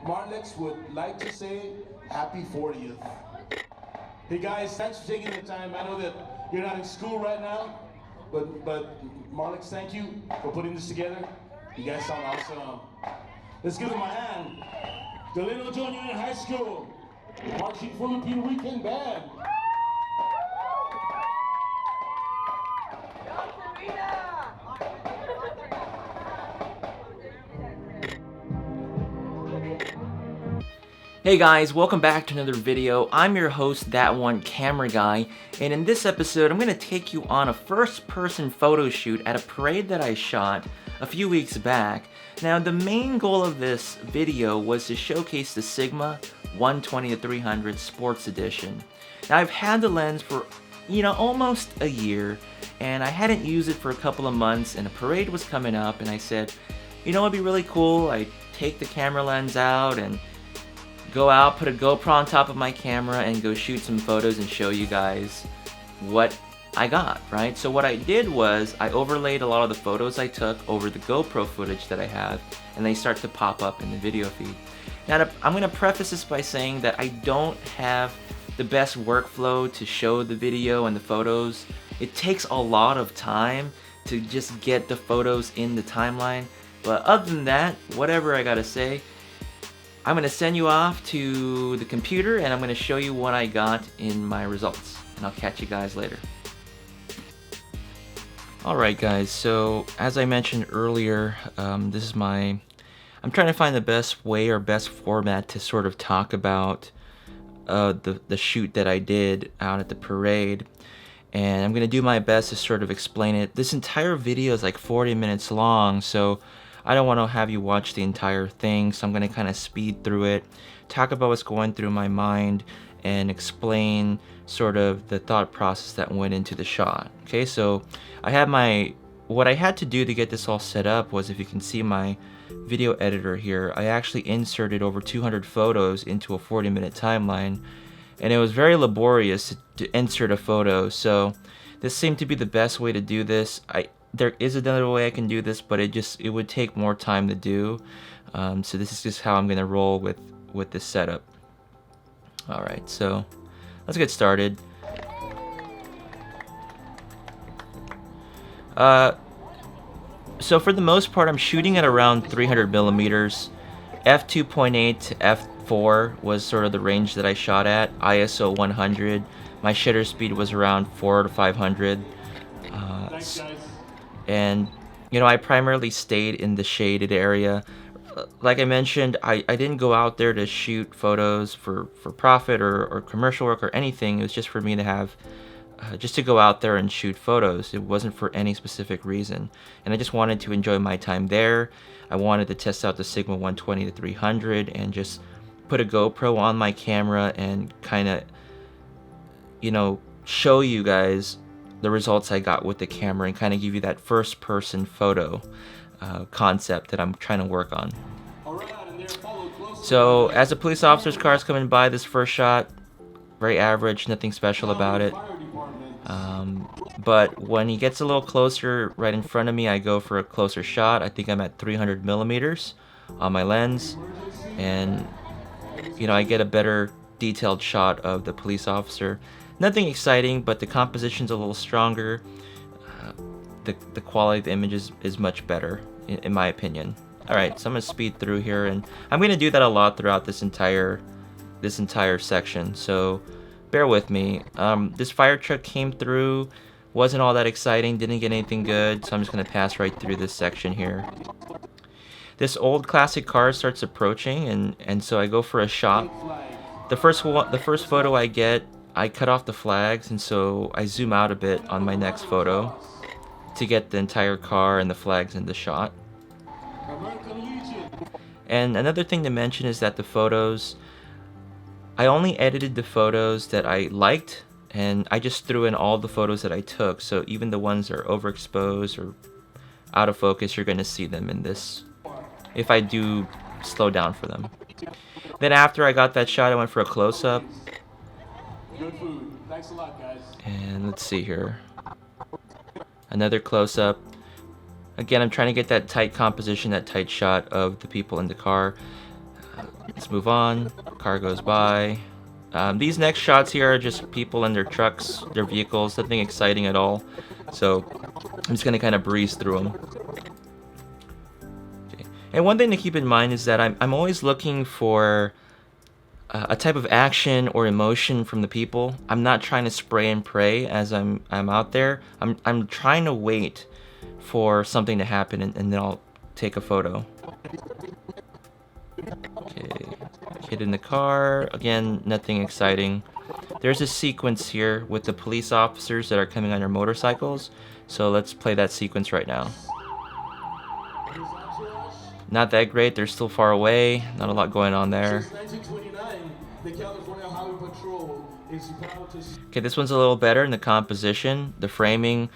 Marlex would like to say happy 40th. Hey guys, thanks for taking the time. I know that you're not in school right now, but Marlex, thank you for putting this together. You guys sound awesome. Let's give them a hand. Delano Junior High School, Marching Philippine Weekend Band. Hey guys, welcome back to another video. I'm your host, That One Camera Guy, and in this episode I'm going to take you on a first-person photo shoot at a parade that I shot a few weeks back. Now the main goal of this video was to showcase the Sigma 120-300 Sports Edition. Now I've had the lens for, almost a year, and I hadn't used it for a couple of months, and a parade was coming up, and I said, it'd be really cool. I'd take the camera lens out and go out, put a GoPro on top of my camera, and go shoot some photos and show you guys what I got, right? So what I did was I overlaid a lot of the photos I took over the GoPro footage that I have, and they start to pop up in the video feed. Now I'm going to preface this by saying that I don't have the best workflow to show the video and the photos. It takes a lot of time to just get the photos in the timeline, but other than that, whatever I gotta say, I'm going to send you off to the computer and I'm going to show you what I got in my results. And I'll catch you guys later. Alright guys, so as I mentioned earlier, I'm trying to find the best way or best format to sort of talk about the shoot that I did out at the parade. And I'm going to do my best to sort of explain it. This entire video is like 40 minutes long, so I don't want to have you watch the entire thing, so I'm going to kind of speed through it, talk about what's going through my mind, and explain sort of the thought process that went into the shot. Okay, so what I had to do to get this all set up was, if you can see my video editor here, I actually inserted over 200 photos into a 40-minute timeline, and it was very laborious to insert a photo, so this seemed to be the best way to do this. There is another way I can do this, but it would take more time to do. So this is just how I'm gonna roll with this setup. Alright, so let's get started. So for the most part, I'm shooting at around 300 millimeters. f2.8 to f4 was sort of the range that I shot at. ISO 100. My shutter speed was around 400 to 500. And I primarily stayed in the shaded area. Like I mentioned, I didn't go out there to shoot photos for profit or commercial work or anything. It was just for me to have, just to go out there and shoot photos. It wasn't for any specific reason. And I just wanted to enjoy my time there. I wanted to test out the Sigma 120-300 and just put a GoPro on my camera and kind of, show you guys the results I got with the camera and kind of give you that first-person photo concept that I'm trying to work on. So as a police officer's car is coming by, this first shot, very average, nothing special about it. But when he gets a little closer right in front of me, I go for a closer shot. I think I'm at 300 millimeters on my lens, and I get a better detailed shot of the police officer. Nothing exciting, but the composition's a little stronger. The quality of the image is much better, in my opinion. Alright, so I'm going to speed through here, and I'm going to do that a lot throughout this entire section, so bear with me. This fire truck came through, wasn't all that exciting, didn't get anything good, so I'm just going to pass right through this section here. This old classic car starts approaching, and so I go for a shot. The first photo I get, I cut off the flags, and so I zoom out a bit on my next photo to get the entire car and the flags in the shot. And another thing to mention is that the photos, I only edited the photos that I liked, and I just threw in all the photos that I took, so even the ones that are overexposed or out of focus, you're going to see them in this, if I do slow down for them. Then after I got that shot, I went for a close-up. Good food. Thanks a lot, guys. And let's see here. Another close-up. Again, I'm trying to get that tight composition, that tight shot of the people in the car. let's move on. Car goes by. These next shots here are just people in their trucks, their vehicles, nothing exciting at all. So I'm just gonna kind of breeze through them. Okay. And one thing to keep in mind is that I'm always looking for a type of action or emotion from the people. I'm not trying to spray and pray as I'm out there. I'm trying to wait for something to happen, and then I'll take a photo. Okay, kid in the car. Again, nothing exciting. There's a sequence here with the police officers that are coming on their motorcycles. So let's play that sequence right now. Not that great. They're still far away. Not a lot going on there. Okay, this one's a little better in the composition. The framing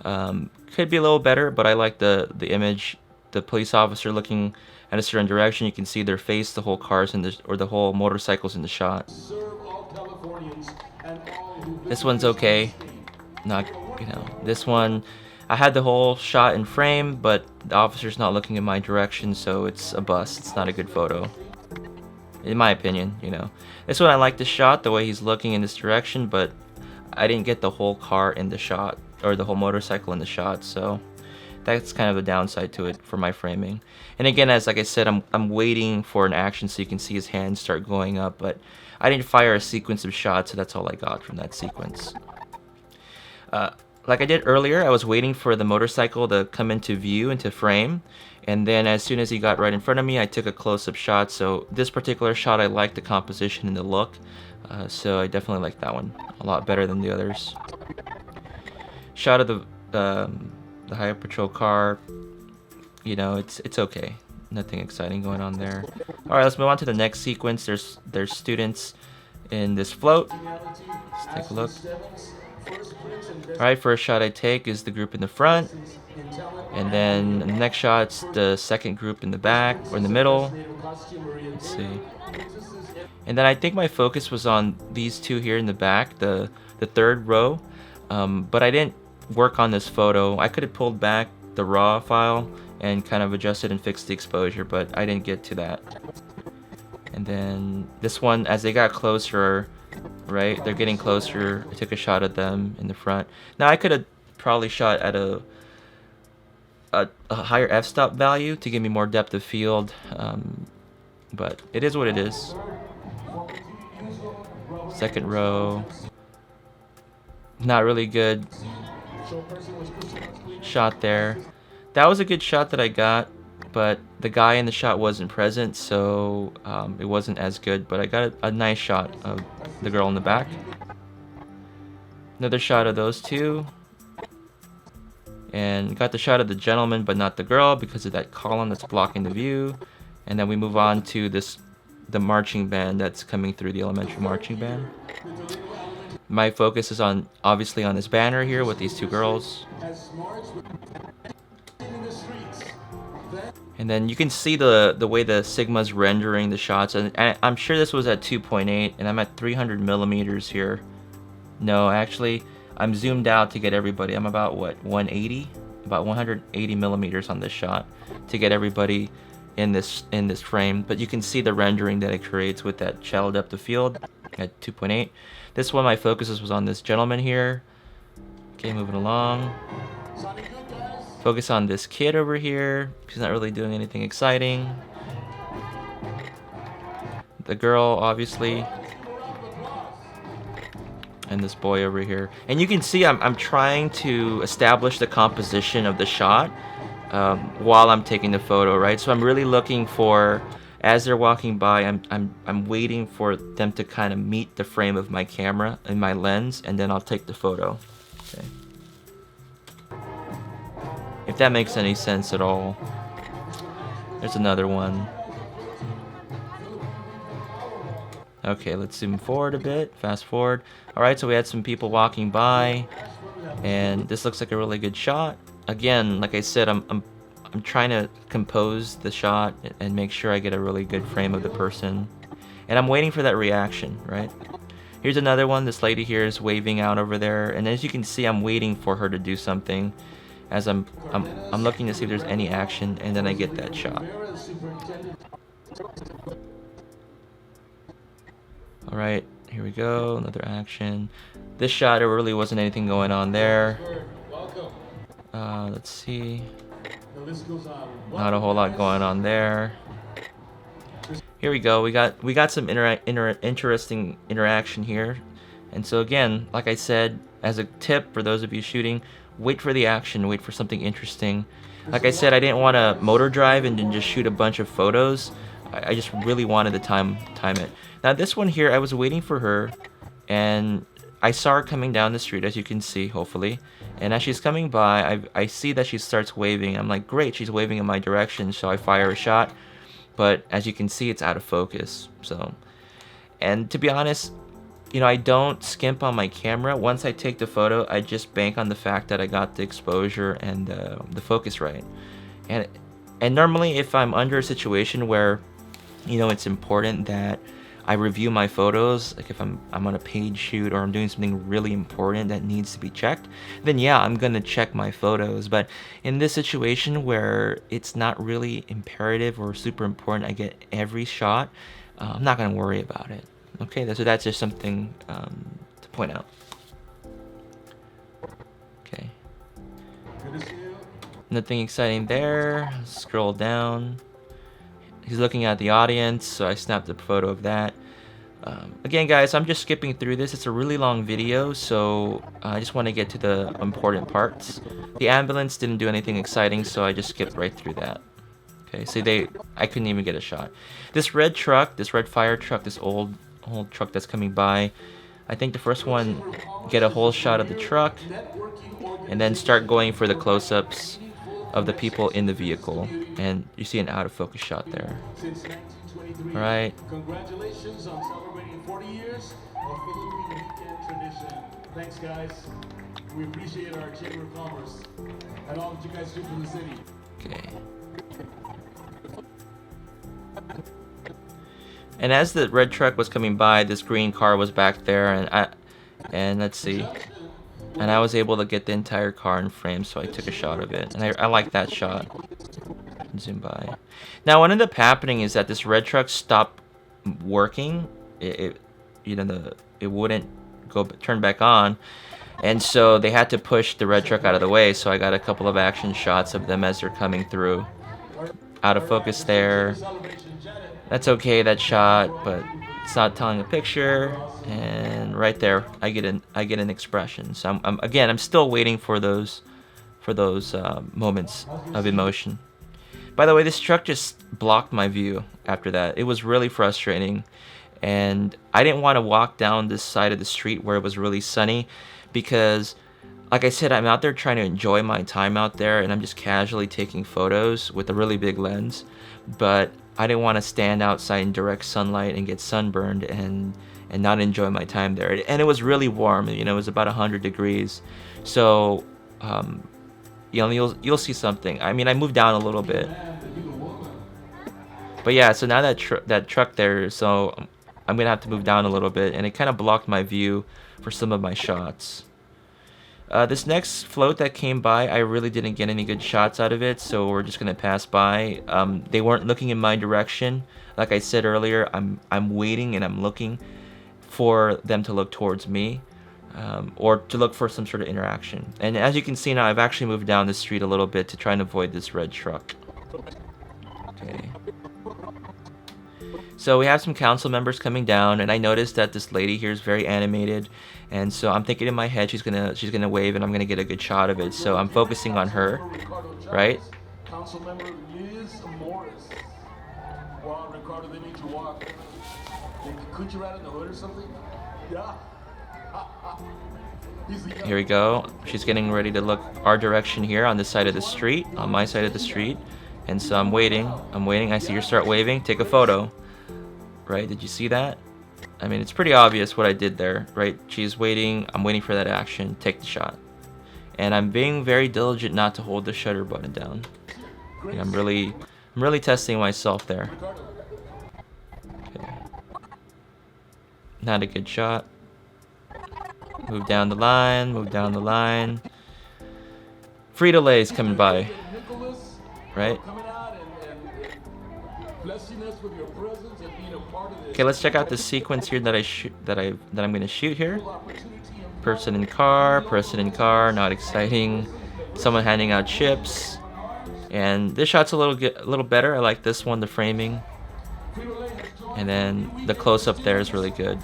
could be a little better, but I like the image. The police officer looking at a certain direction. You can see their face. The whole car's in the, or the whole motorcycle's in the shot. This one's okay. Not, you know, this one, I had the whole shot in frame, but the officer's not looking in my direction, so it's a bust. It's not a good photo, in my opinion. You know, this one I like the shot, the way he's looking in this direction, but I didn't get the whole car in the shot, or the whole motorcycle in the shot, so that's kind of the downside to it for my framing. And again, as like I said, I'm waiting for an action so you can see his hands start going up, but I didn't fire a sequence of shots, so that's all I got from that sequence. Like I did earlier, I was waiting for the motorcycle to come into view, into frame, and then as soon as he got right in front of me, I took a close-up shot. So this particular shot, I liked the composition and the look, so I definitely like that one a lot better than the others. Shot of the highway patrol car, you know, it's okay. Nothing exciting going on there. All right, let's move on to the next sequence. There's students in this float. Let's take a look. Alright, first shot I take is the group in the front, and then the next shot's the second group in the back, or in the middle. Let's see. And then I think my focus was on these two here in the back, the third row, but I didn't work on this photo. I could have pulled back the raw file and kind of adjusted and fixed the exposure, but I didn't get to that. And then this one, as they got closer, right, they're getting closer, I took a shot at them in the front. Now I could have probably shot at a higher f-stop value to give me more depth of field, but it is what it is. Second row, not really good shot there. That was a good shot that I got, but the guy in the shot wasn't present, so it wasn't as good, but I got a nice shot of the girl in the back. Another shot of those two, and got the shot of the gentleman but not the girl because of that column that's blocking the view. And then we move on to the marching band that's coming through, the elementary marching band. My focus is obviously on this banner here with these two girls. And then you can see the way the Sigma's rendering the shots, and I'm sure this was at 2.8, and I'm at 300 millimeters here. No, actually, I'm zoomed out to get everybody. I'm about, what, 180? About 180 millimeters on this shot to get everybody in this frame. But you can see the rendering that it creates with that shallow depth of field at 2.8. This one, my focus was on this gentleman here. Okay, moving along. Focus on this kid over here. He's not really doing anything exciting. The girl, obviously. And this boy over here. And you can see I'm trying to establish the composition of the shot while I'm taking the photo, right? So I'm really looking for, as they're walking by, I'm waiting for them to kind of meet the frame of my camera and my lens, and then I'll take the photo. Okay. If that makes any sense at all. There's another one. Okay, let's zoom forward a bit, fast forward. Alright, so we had some people walking by, and this looks like a really good shot. Again, like I said, I'm trying to compose the shot and make sure I get a really good frame of the person. And I'm waiting for that reaction, right? Here's another one. This lady here is waving out over there, and as you can see, I'm waiting for her to do something. As I'm looking to see if there's any action, and then I get that shot. Right, here we go, another action. This shot, there really wasn't anything going on there. Let's see. Not a whole lot going on there. Here we go. We got some interesting interaction here. And so again, like I said, as a tip for those of you shooting, wait for the action, wait for something interesting. Like I said, I didn't want to motor drive and then just shoot a bunch of photos. I just really wanted to time it. Now this one here, I was waiting for her, and I saw her coming down the street, as you can see, hopefully. And as she's coming by, I see that she starts waving. I'm like, great, she's waving in my direction, so I fire a shot. But as you can see, it's out of focus. So, and to be honest, you know, I don't skimp on my camera. Once I take the photo, I just bank on the fact that I got the exposure and the focus right. And normally, if I'm under a situation where, you know, it's important that I review my photos, like if I'm on a paid shoot or I'm doing something really important that needs to be checked, then yeah, I'm gonna check my photos. But in this situation where it's not really imperative or super important I get every shot, I'm not gonna worry about it. Okay, so that's just something to point out. Okay. Nothing exciting there. Scroll down. He's looking at the audience, so I snapped a photo of that. Again, guys, I'm just skipping through this. It's a really long video, so I just want to get to the important parts. The ambulance didn't do anything exciting, so I just skipped right through that. Okay, so I couldn't even get a shot. This red truck, this red fire truck, this old truck that's coming by, I think the first one, get a whole shot of the truck, and then start going for the close-ups of the people in the vehicle, and you see an out of focus shot there. All right. Congratulations on celebrating 40 years of Philippine weekend tradition. Thanks, guys. We appreciate our Chamber of Commerce and all that you guys do for the city. Okay. And as the red truck was coming by, this green car was back there, and let's see. And I was able to get the entire car in frame, so I took a shot of it. And I like that shot. Zoom by. Now, what ended up happening is that this red truck stopped working. It wouldn't turn back on. And so they had to push the red truck out of the way, so I got a couple of action shots of them as they're coming through. Out of focus there. That's okay, that shot, but it's not telling a picture. And right there, I get an expression. So I'm still waiting for those moments of emotion. By the way, this truck just blocked my view after that. It was really frustrating, and I didn't want to walk down this side of the street where it was really sunny, because, like I said, I'm out there trying to enjoy my time out there, and I'm just casually taking photos with a really big lens. But I didn't want to stand outside in direct sunlight and get sunburned and not enjoy my time there. And it was really warm, you know, it was about 100 degrees. So, you know, you'll see something. I mean, I moved down a little bit. But yeah, so now that truck there, so I'm gonna have to move down a little bit, and it kind of blocked my view for some of my shots. This next float that came by, I really didn't get any good shots out of it, so we're just gonna pass by. They weren't looking in my direction. Like I said earlier, I'm waiting and I'm looking for them to look towards me, or to look for some sort of interaction. And as you can see now, I've actually moved down the street a little bit to try and avoid this red truck. Okay. So we have some council members coming down, and I noticed that this lady here is very animated, and so I'm thinking in my head she's gonna wave, and I'm gonna get a good shot of it. So I'm focusing on her, right? Council member Liz Morris. Wow, Ricardo, they made you walk. Could you ride in the hood or something? Yeah. Here we go. She's getting ready to look our direction here on this side of the street, on my side of the street. And so I'm waiting. I see her start waving. Take a photo. Right? Did you see that? I mean, it's pretty obvious what I did there, right? She's waiting. I'm waiting for that action. Take the shot. And I'm being very diligent not to hold the shutter button down. And I'm really testing myself there. Okay. Not a good shot. Move down the line. Frito-Lay's coming by. Right? Blessing us with your presence and being a part of Okay, let's check out the sequence here that I'm gonna shoot here. Person in car, not exciting. Someone handing out chips. And this shot's a little better. I like this one, the framing. And then the close-up there is really good.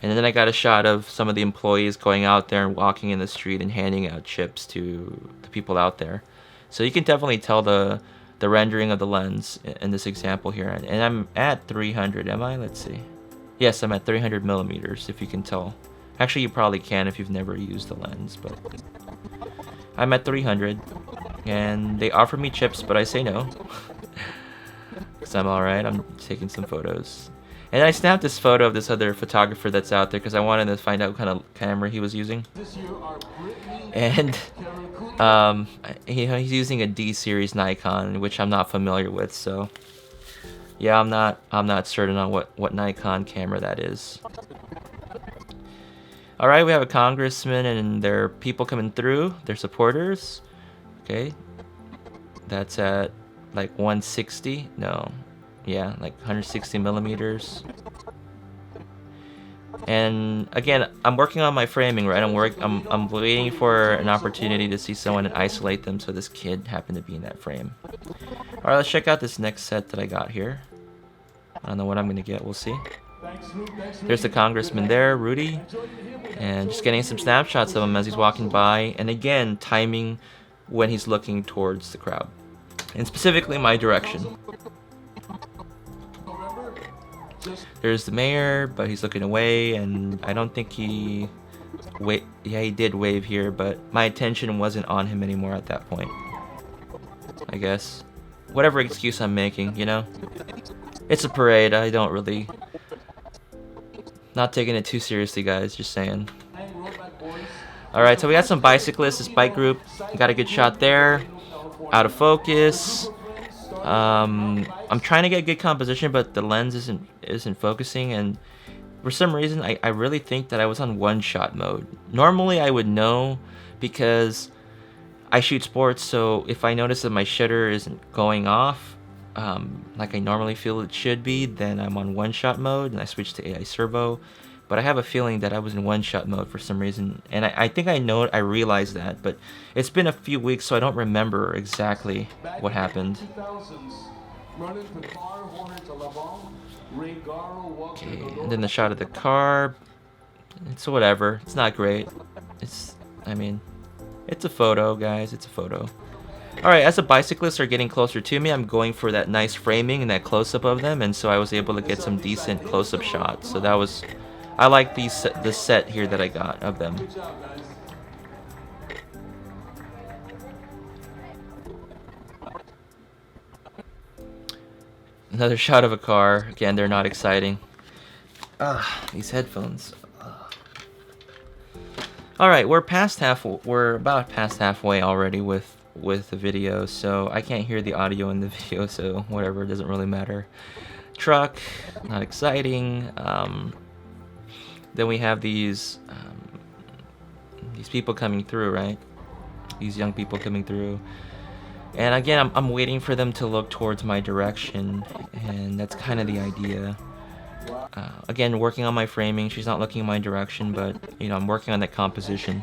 And then I got a shot of some of the employees going out there and walking in the street and handing out chips to the people out there. So you can definitely tell the rendering of the lens in this example here. And I'm at 300, am I? Let's see. Yes, I'm at 300 millimeters, if you can tell. Actually, you probably can if you've never used the lens, but I'm at 300. And they offer me chips, but I say no. Because I'm alright, I'm taking some photos. And I snapped this photo of this other photographer that's out there because I wanted to find out what kind of camera he was using. And he's using a D series Nikon, which I'm not familiar with, so yeah, I'm not certain on what Nikon camera that is. Alright, we have a congressman and there are people coming through, their supporters. Okay. That's at like 160. No. Yeah, like 160 millimeters. And again, I'm working on my framing, right? I'm waiting for an opportunity to see someone and isolate them, so this kid happened to be in that frame. Alright, let's check out this next set that I got here. I don't know what I'm gonna get, we'll see. There's the congressman there, Rudy. And just getting some snapshots of him as he's walking by. And again, timing when he's looking towards the crowd. And specifically my direction. There's the mayor, but he's looking away, and I don't think he did wave here, but my attention wasn't on him anymore at that point. I guess. Whatever excuse I'm making, you know? It's a parade, I don't really... Not taking it too seriously, guys, just saying. Alright, so we got some bicyclists, this bike group. Got a good shot there. Out of focus. I'm trying to get good composition, but the lens isn't focusing, and for some reason I really think that I was on one-shot mode. Normally I would know because I shoot sports, so if I notice that my shutter isn't going off like I normally feel it should be, then I'm on one-shot mode and I switch to AI servo. But I have a feeling that I was in one-shot mode for some reason, and I think I realized that, but it's been a few weeks, so I don't remember exactly what happened. Okay, and then the shot of the car. It's whatever. It's not great. I mean, it's a photo, guys. It's a photo. Alright, as the bicyclists are getting closer to me, I'm going for that nice framing and that close-up of them, and so I was able to get some decent close-up shots. So that was... I like the set here that I got of them. Another shot of a car. Again, they're not exciting. These headphones. Alright, we're about past halfway already with the video, so I can't hear the audio in the video, so whatever, it doesn't really matter. Truck, not exciting. Then we have these people coming through, right? These young people coming through. And again, I'm waiting for them to look towards my direction, and that's kind of the idea. Again, working on my framing. She's not looking in my direction, but you know, I'm working on that composition.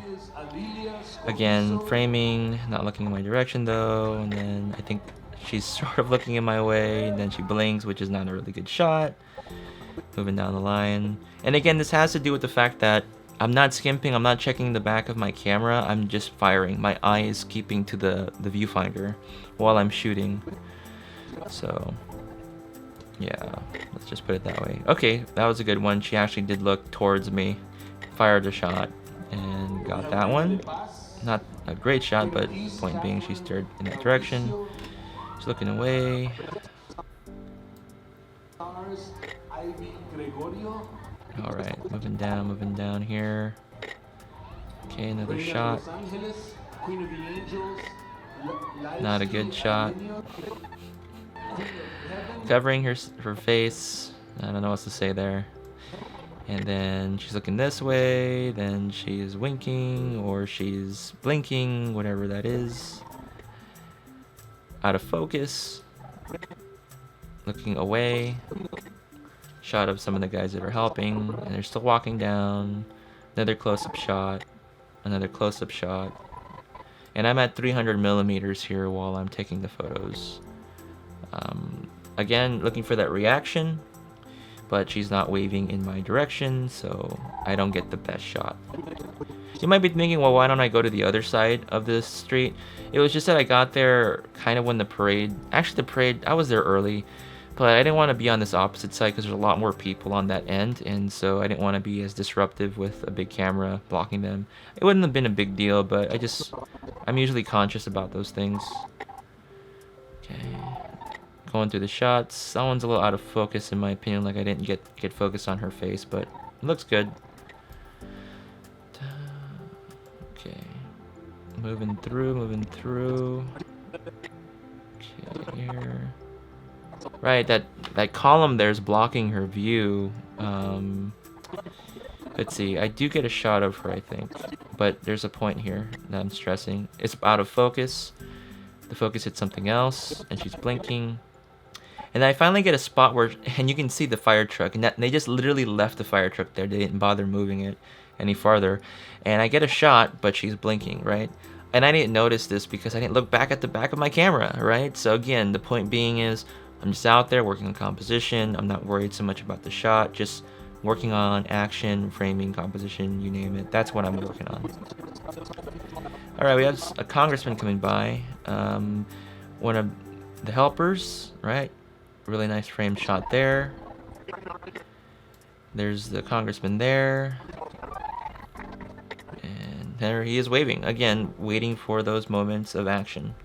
Again, framing, not looking in my direction though, and then I think she's sort of looking in my way, and then she blinks, which is not a really good shot. Moving down the line. And again, this has to do with the fact that I'm not skimping, I'm not checking the back of my camera, I'm just firing. My eye is keeping to the viewfinder while I'm shooting. So, yeah, let's just put it that way. Okay, that was a good one. She actually did look towards me, fired a shot, and got that one. Not a great shot, but point being, she stared in that direction. She's looking away. Alright, moving down here. Okay, another shot. Not a good shot. Covering her face. I don't know what to say there. And then she's looking this way, then she's winking, or she's blinking, whatever that is. Out of focus. looking away. Shot of some of the guys that are helping, and they're still walking down. Another close-up shot. Another close-up shot. And I'm at 300 millimeters here while I'm taking the photos. Again, looking for that reaction, but she's not waving in my direction, so I don't get the best shot. You might be thinking, well, why don't I go to the other side of this street? It was just that I got there kind of when the parade, actually the parade, I was there early, but I didn't want to be on this opposite side because there's a lot more people on that end, and so I didn't want to be as disruptive with a big camera blocking them. It wouldn't have been a big deal, but I'm usually conscious about those things. Okay. Going through the shots. That one's a little out of focus in my opinion, like I didn't get focus on her face, but it looks good. Okay. Moving through. Okay, here. Right, that column there's blocking her view. Let's see, I do get a shot of her, I think. But there's a point here that I'm stressing. It's out of focus. The focus hit something else, and she's blinking. And I finally get a spot where, and you can see the fire truck, and they just literally left the fire truck there. They didn't bother moving it any farther. And I get a shot, but she's blinking, right? And I didn't notice this because I didn't look back at the back of my camera, right? So again, the point being is, I'm just out there working on composition. I'm not worried so much about the shot, just working on action, framing, composition, you name it. That's what I'm working on. All right, we have a congressman coming by. One of the helpers, right? Really nice frame shot there. There's the congressman there. And there he is waving. Again, waiting for those moments of action.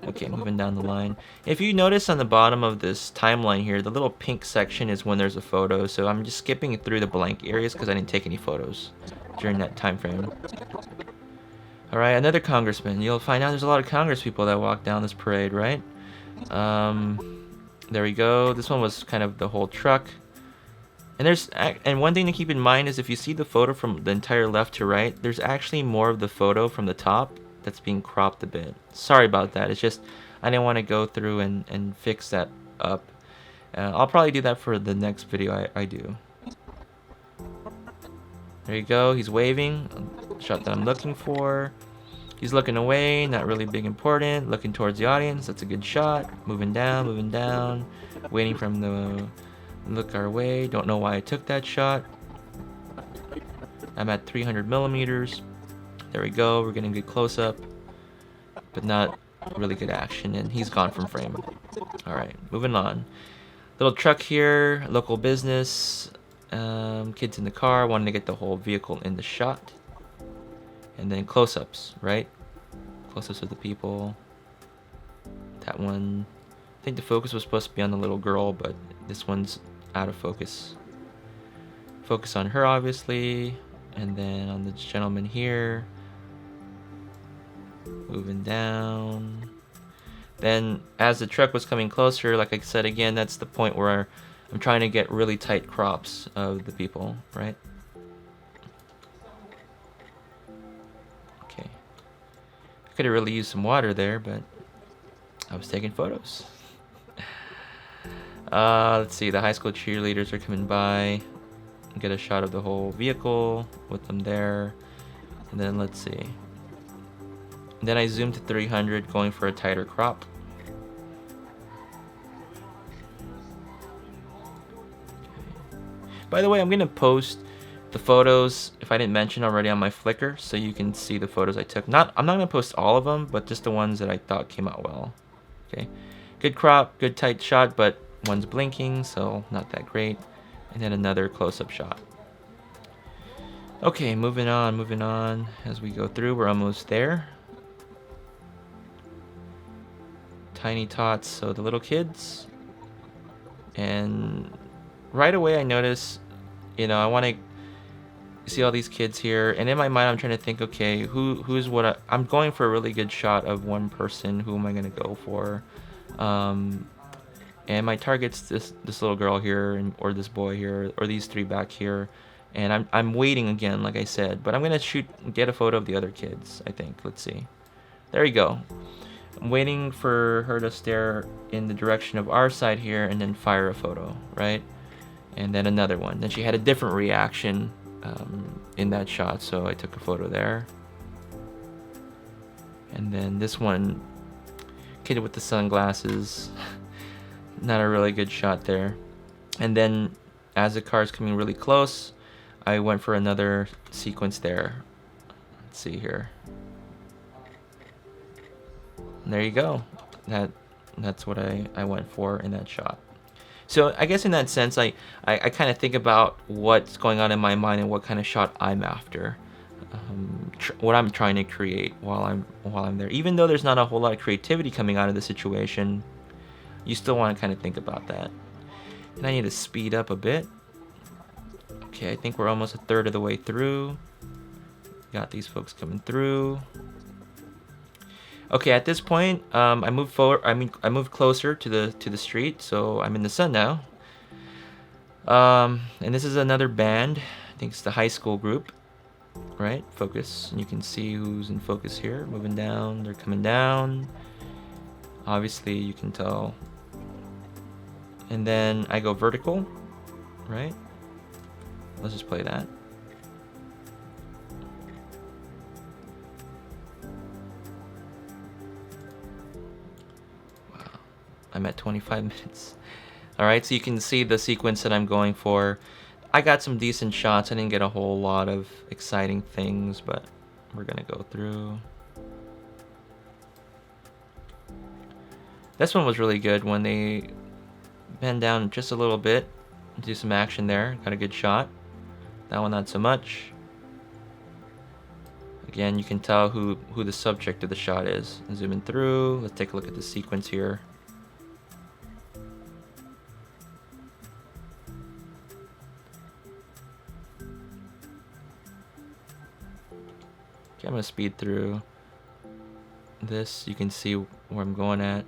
Okay, moving down the line. If you notice on the bottom of this timeline here, the little pink section is when there's a photo. So I'm just skipping through the blank areas because I didn't take any photos during that time frame. All right, another congressman. You'll find out there's a lot of Congress people that walk down this parade, right? There we go. This one was kind of the whole truck. And one thing to keep in mind is if you see the photo from the entire left to right, there's actually more of the photo from the top that's being cropped a bit. Sorry about that. It's just I didn't want to go through and fix that up. I'll probably do that for the next video I do. There you go. He's waving. Shot that I'm looking for. He's looking away. Not really big important. Looking towards the audience. That's a good shot. Moving down. Waiting for him to look our way. Don't know why I took that shot. I'm at 300 millimeters. There we go. We're getting a good close-up, but not really good action, and he's gone from frame. All right, moving on. Little truck here, local business. Kids in the car, wanting to get the whole vehicle in the shot. And then close-ups, right? Close-ups of the people. That one, I think the focus was supposed to be on the little girl, but this one's out of focus. Focus on her, obviously. And then on this gentleman here. Moving down. Then as the truck was coming closer, like I said again, that's the point where I'm trying to get really tight crops of the people, right? Okay. I could have really used some water there, but I was taking photos. Let's see, the high school cheerleaders are coming by. Get a shot of the whole vehicle with them there. And then let's see. And then I zoomed to 300, going for a tighter crop. By the way, I'm going to post the photos, if I didn't mention already, on my Flickr, so you can see the photos I took. I'm not going to post all of them, but just the ones that I thought came out well. Okay, good crop, good tight shot, but one's blinking, so not that great. And then another close-up shot. Okay, moving on. As we go through, we're almost there. Tiny tots, so the little kids. And right away I notice, I want to see all these kids here, and in my mind I'm trying to think, okay, who's what I'm going for a really good shot of one person. Who am I going to go for? And my target's this little girl here, or this boy here, or these three back here. And I'm waiting again, like I said, but I'm gonna get a photo of the other kids, I think. Let's see. There you go. I'm waiting for her to stare in the direction of our side here and then fire a photo, right? And then another one. Then she had a different reaction in that shot, so I took a photo there. And then this one, kid with the sunglasses, not a really good shot there. And then as the car is coming really close, I went for another sequence there. Let's see here. And there you go. That's what I went for in that shot. So I guess in that sense, I kind of think about what's going on in my mind and what kind of shot I'm after, what I'm trying to create while I'm there. Even though there's not a whole lot of creativity coming out of the situation, you still want to kind of think about that. And I need to speed up a bit. Okay, I think we're almost a third of the way through. Got these folks coming through. Okay, at this point, I moved forward. I moved closer to the street, so I'm in the sun now. And this is another band. I think it's the high school group, right? Focus, and you can see who's in focus here. Moving down, they're coming down. Obviously, you can tell. And then I go vertical, right? Let's just play that. I'm at 25 minutes. Alright, so you can see the sequence that I'm going for. I got some decent shots. I didn't get a whole lot of exciting things, but we're gonna go through. This one was really good when they bend down just a little bit, do some action there. Got a good shot. That one not so much. Again, you can tell who the subject of the shot is. Zooming through. Let's take a look at the sequence here. Okay, I'm gonna speed through this. You can see where I'm going at.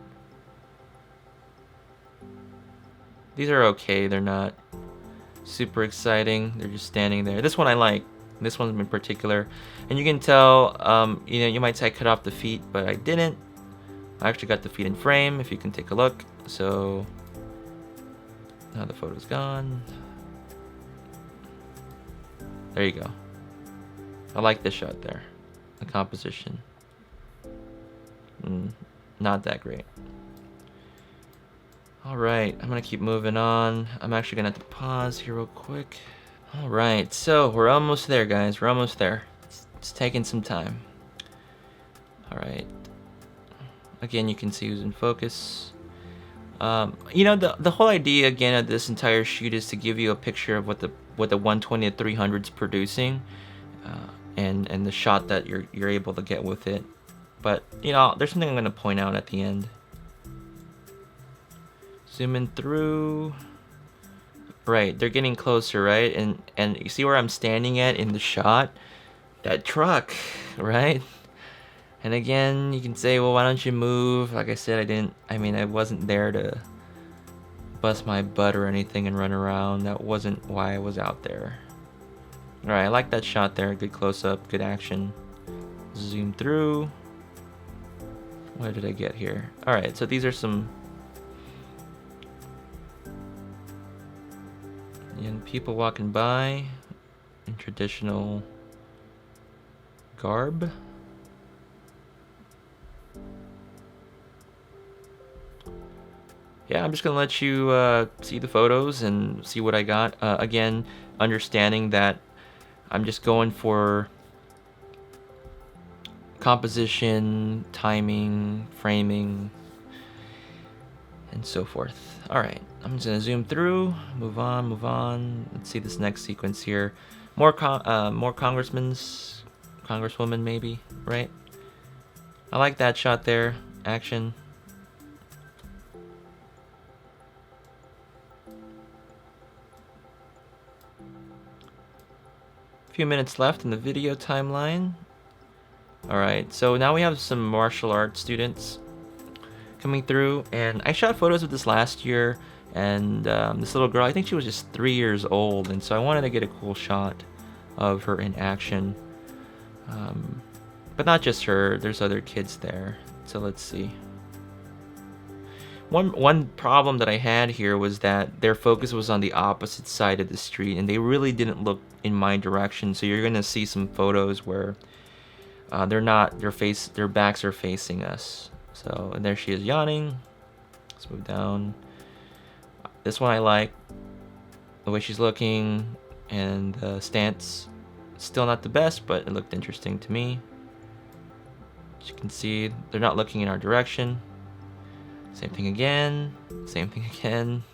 These are okay. They're not super exciting. They're just standing there. This one I like. This one in particular. And you can tell, you know, you might say I cut off the feet, but I didn't. I actually got the feet in frame, if you can take a look. So now the photo's gone. There you go. I like this shot there. The composition. Not that great. Alright, I'm gonna keep moving on. I'm actually gonna have to pause here real quick. Alright, so we're almost there, guys. We're almost there. It's taking some time. Alright. Again, you can see who's in focus. You know, the whole idea again of this entire shoot is to give you a picture of what the 120 to 300's producing, and the shot that you're able to get with it. But you know, there's something I'm gonna point out at the end. Zooming through. Right, they're getting closer, right? And you see where I'm standing at in the shot? That truck, right? And again, you can say, well, why don't you move? Like I said, I wasn't there to bust my butt or anything and run around. That wasn't why I was out there. Alright, I like that shot there. Good close-up, good action. Zoom through. What did I get here? Alright, so these are some young people walking by in traditional garb. Yeah, I'm just gonna let you see the photos and see what I got. Again, understanding that I'm just going for composition, timing, framing, and so forth. Alright, I'm just gonna zoom through, move on. Let's see this next sequence here. More congresswomen maybe, right? I like that shot there. Action. Few minutes left in the video timeline. Alright, so now we have some martial arts students coming through, and I shot photos of this last year, and this little girl, I think she was just 3 years old, and so I wanted to get a cool shot of her in action. But not just her, there's other kids there. So let's see. One problem that I had here was that their focus was on the opposite side of the street, and they really didn't look in my direction. So you're gonna see some photos where they're not, their backs are facing us. So, and there she is yawning. Let's move down. This one I like, the way she's looking, and the stance, still not the best, but it looked interesting to me. As you can see, they're not looking in our direction. Same thing again, same thing again,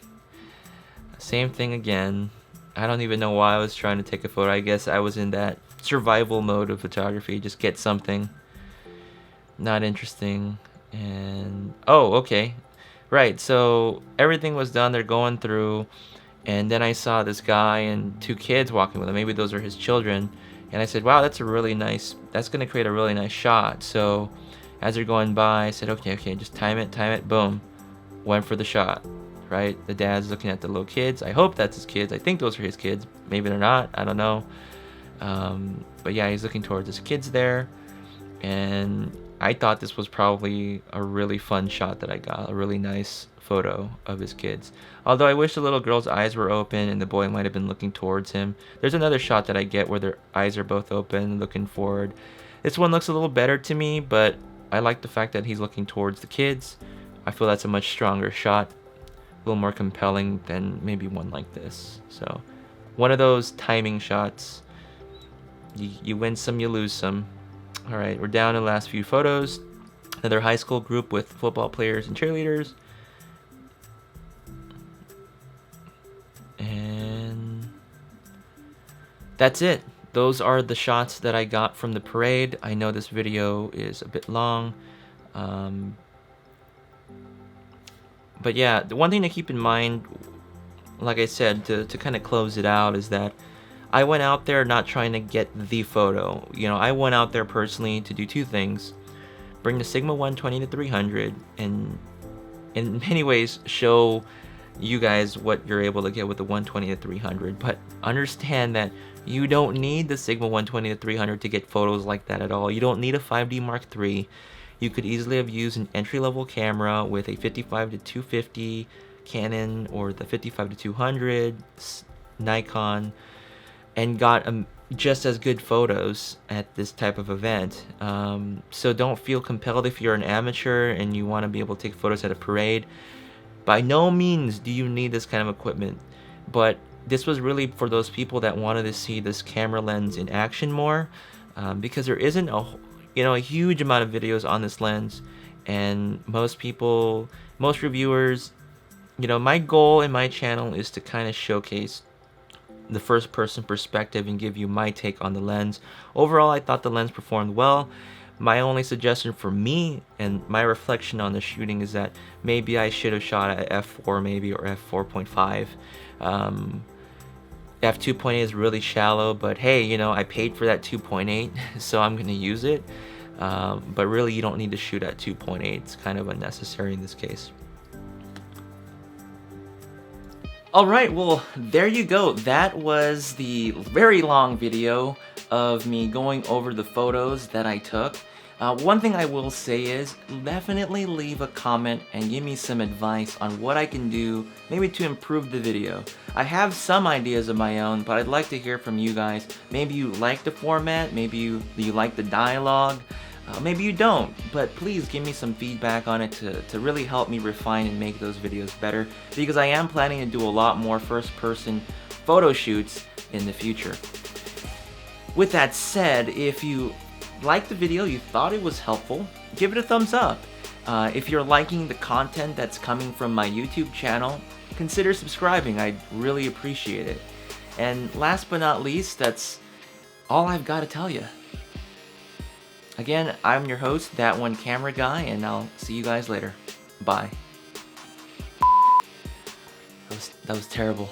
same thing again. I don't even know why I was trying to take a photo. I guess I was in that survival mode of photography, just get something. Not interesting. And, oh, okay. Right, so everything was done, they're going through, and then I saw this guy and 2 kids walking with him. Maybe those are his children. And I said, wow, that's gonna create a really nice shot. So as they're going by, I said, okay, just time it, boom. Went for the shot, right? The dad's looking at the little kids. I hope that's his kids. I think those are his kids. Maybe they're not, I don't know. But yeah, he's looking towards his kids there. And I thought this was probably a really fun shot that I got, a really nice photo of his kids. Although I wish the little girl's eyes were open and the boy might have been looking towards him. There's another shot that I get where their eyes are both open, looking forward. This one looks a little better to me, but I like the fact that he's looking towards the kids. I feel that's a much stronger shot, a little more compelling than maybe one like this. So, one of those timing shots. You win some, you lose some. All right, we're down to the last few photos. Another high school group with football players and cheerleaders. And that's it. Those are the shots that I got from the parade. I know this video is a bit long. But yeah, the one thing to keep in mind, like I said, to kind of close it out, is that I went out there not trying to get the photo. You know, I went out there personally to do 2 things. Bring the Sigma 120 to 300 and in many ways show you guys what you're able to get with the 120 to 300. But understand that you don't need the Sigma 120 to 300 to get photos like that at all. You don't need a 5D Mark III. You could easily have used an entry-level camera with a 55 to 250 Canon or the 55 to 200 Nikon and got just as good photos at this type of event. So don't feel compelled if you're an amateur and you want to be able to take photos at a parade. By no means do you need this kind of equipment, but this was really for those people that wanted to see this camera lens in action more, because there isn't a huge amount of videos on this lens, and most reviewers, my goal in my channel is to kind of showcase the first person perspective and give you my take on the lens. Overall, I thought the lens performed well. My only suggestion for me and my reflection on the shooting is that maybe I should have shot at f4 maybe, or f4.5. f2.8 is really shallow, but hey, I paid for that 2.8, so I'm gonna use it. But really, you don't need to shoot at 2.8. It's kind of unnecessary in this case. Alright, well, there you go. That was the very long video of me going over the photos that I took. One thing I will say is, definitely leave a comment and give me some advice on what I can do, maybe to improve the video. I have some ideas of my own, but I'd like to hear from you guys. Maybe you like the format, maybe you like the dialogue, maybe you don't, but please give me some feedback on it to really help me refine and make those videos better, because I am planning to do a lot more first-person photo shoots in the future. With that said, if you liked the video, you thought it was helpful, give it a thumbs up. If you're liking the content that's coming from my YouTube channel, consider subscribing. I'd really appreciate it. And last but not least, that's all I've got to tell you. Again, I'm your host, That One Camera Guy, and I'll see you guys later. Bye. That was terrible.